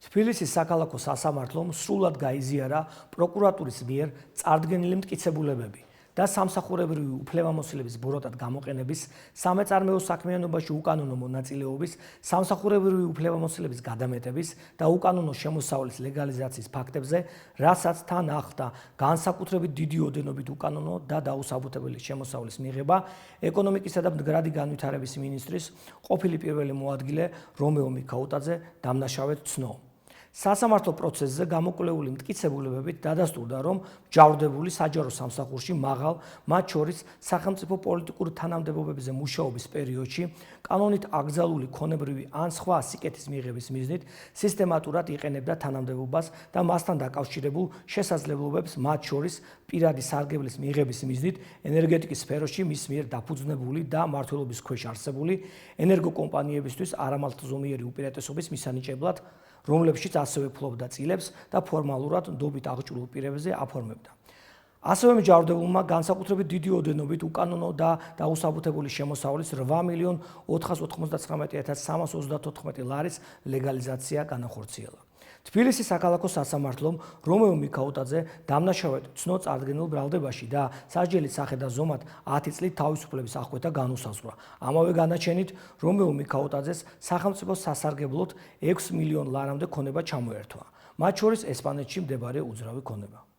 თბილისის საქალაქო სასამართლომ სრულად გაიზიარა პროკურატურის მიერ წარდგენილი მტკიცებულებები და სამსახურებრივი უფლებამოსილების ბოროტად გამოყენების, სამეწარმეო საქმიანობაში უკანონო მონაწილეობის, სამსახურებრივი უფლებამოსილების გადამეტების და უკანონო შემოსავლის ლეგალიზაციის ფაქტებზე, რასაც თან ახლდა განსაკუთრებით დიდი ოდენობით უკანონო და დაუსაბუთებელი შემოსავლის მიღება, ეკონომიკისა და მდგრადი განვითარების მინისტრის ყოფილი პირველი მოადგილე რომეო მიქაუტაძე დამნაშავედ ცნო. სასამართლო პროცესზე გამოკვლეული მტკიცებულებებით დადასტურდა, რომ მჯავრდებული საჯარო სამსახურში მაღალ, მათ შორის სახელმწიფო პოლიტიკურ თანამდებობებზე მუშაობის პერიოდში კანონით აკრძალული ქონებრივი ან სხვა სიკეთის მიღების მიზნით სისტემატურად იყენებდა თანამდებობას და მასთან დაკავშირებულ შესაძლებლობებს, მათ შორის პირადი სარგებლის მიღების მიზნით ენერგეტიკის სფეროში მის მიერ დაფუძნებული და მმართველობის ქვეშ არსებული ენერგოკომპანიებისთვის არამართლზომიერი უპირატესობის მისანიჭებლად, რომლებშიც ასევე ფლობდა წილებს და ფორმალურად ნდობით აღჭურვილ პირებზე აფორმებდა. ასევე მჯავრდებულმა განსაკუთრებით დიდი ოდენობით უკანონო და დაუსაბუთებელი შემოსავლის 8.499.334 ლარის ლეგალიზაცია განახორციელა. თბილისის საქალაქო სასამართლომ რომეო მიქაუტაძე დამნაშავედ ცნო წარდგენილ ბრალდებაში და სასჯელის სახე და ზომად 10 წლით თავისუფლების აღკვეთა განუსაზღვრა. ამავე განაჩენით რომეო მიქაუტაძეს სახელმწიფო სასარგებლოდ 6 მილიონ ლარამდე ქონება ჩამოერთვა, მათ შორის ესპანეთში მდებარე უძრავი ქონება.